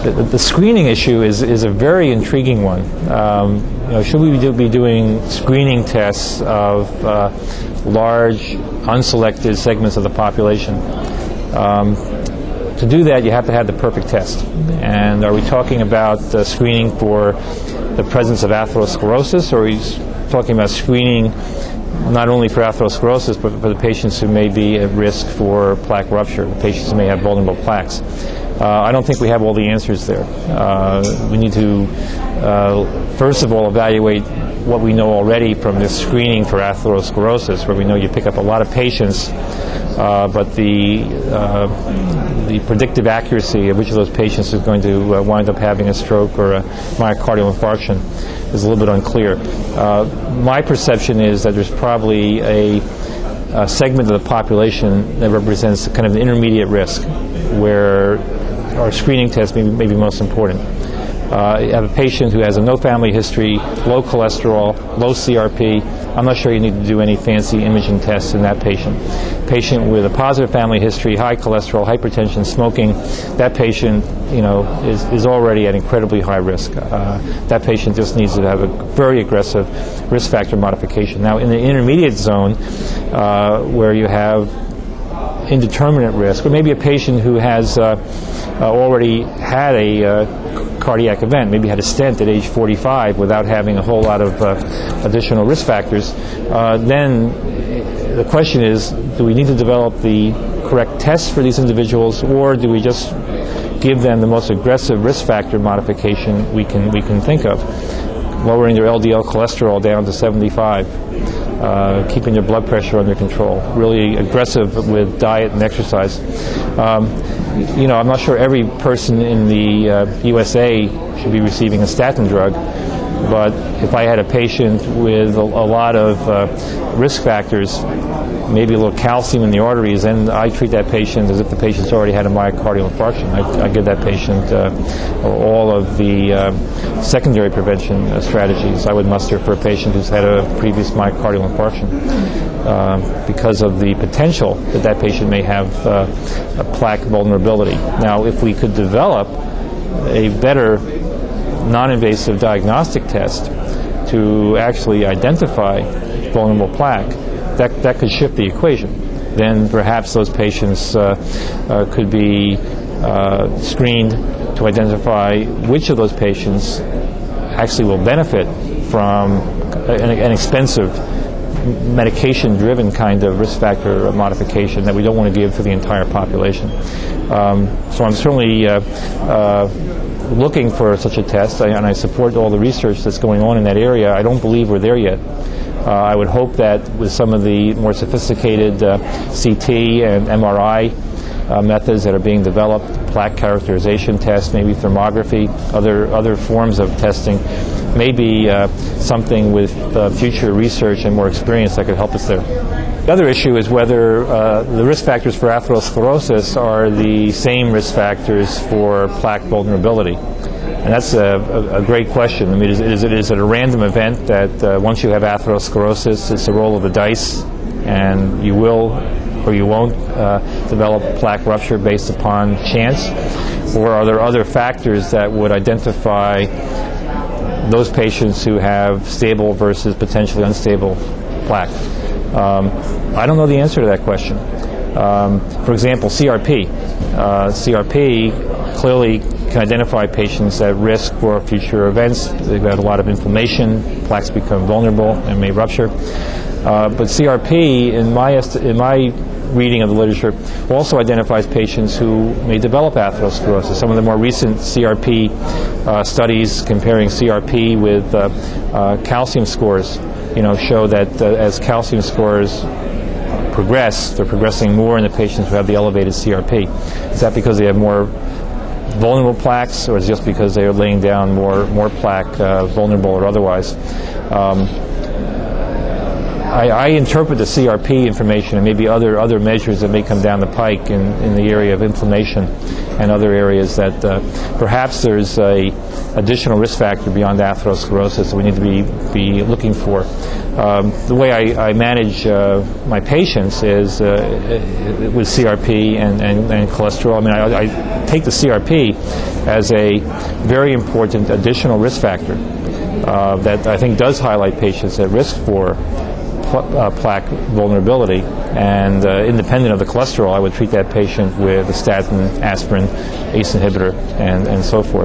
The screening issue is a very intriguing one. Should we be doing screening tests of large, unselected segments of the population? To do that, you have to have the perfect test. And are we talking about screening for the presence of atherosclerosis, or are we talking about screening not only for atherosclerosis, but for the patients who may be at risk for plaque rupture, the patients who may have vulnerable plaques? I don't think we have all the answers there. We need to, first of all, evaluate what we know already from this screening for atherosclerosis, where we know you pick up a lot of patients, but the predictive accuracy of which of those patients is going to wind up having a stroke or a myocardial infarction is a little bit unclear. My perception is that there's probably a segment of the population that represents kind of an intermediate risk, where our screening test may be most important. You have a patient who has a no family history, low cholesterol, low CRP. I'm not sure you need to do any fancy imaging tests in that patient. Patient with a positive family history, high cholesterol, hypertension, smoking, that patient, is already at incredibly high risk. That patient just needs to have a very aggressive risk factor modification. Now, in the intermediate zone, where you have indeterminate risk, or maybe a patient who has already had a cardiac event, maybe had a stent at age 45 without having a whole lot of additional risk factors, then the question is, do we need to develop the correct tests for these individuals, or do we just give them the most aggressive risk factor modification we can think of? Lowering their LDL cholesterol down to 75, keeping their blood pressure under control, really aggressive with diet and exercise. I'm not sure every person in the USA should be receiving a statin drug, but if I had a patient with a lot of risk factors, maybe a little calcium in the arteries, then I treat that patient as if the patient's already had a myocardial infarction. I give that patient all of the secondary prevention strategies I would muster for a patient who's had a previous myocardial infarction, because of the potential that patient may have a plaque vulnerability. Now, if we could develop a better non-invasive diagnostic test to actually identify vulnerable plaque, that could shift the equation. Then perhaps those patients could be screened to identify which of those patients actually will benefit from an expensive medication-driven kind of risk factor modification that we don't want to give to the entire population. So I'm certainly looking for such a test, and I support all the research that's going on in that area. I don't believe we're there yet. I would hope that with some of the more sophisticated CT and MRI methods that are being developed, plaque characterization tests, maybe thermography, other forms of testing, maybe something with future research and more experience that could help us there. The other issue is whether the risk factors for atherosclerosis are the same risk factors for plaque vulnerability. And that's a great question. I mean, is it a random event that once you have atherosclerosis, it's a roll of the dice, and you will or you won't develop plaque rupture based upon chance? Or are there other factors that would identify those patients who have stable versus potentially unstable plaque? I don't know the answer to that question. For example, CRP. CRP clearly can identify patients at risk for future events. They've got a lot of inflammation, plaques become vulnerable and may rupture. But CRP, in my reading of the literature, also identifies patients who may develop atherosclerosis. Some of the more recent CRP studies comparing CRP with calcium scores, show that as calcium scores progress, they're progressing more in the patients who have the elevated CRP. Is that because they have more vulnerable plaques, or is it just because they are laying down more plaque, vulnerable or otherwise? I interpret the CRP information and maybe other measures that may come down the pike in the area of inflammation and other areas that perhaps there's a additional risk factor beyond atherosclerosis that we need to be looking for. The way I manage my patients is with CRP and cholesterol. I mean, I take the CRP as a very important additional risk factor that I think does highlight patients at risk for plaque vulnerability, and independent of the cholesterol, I would treat that patient with a statin, aspirin, ACE inhibitor, and so forth.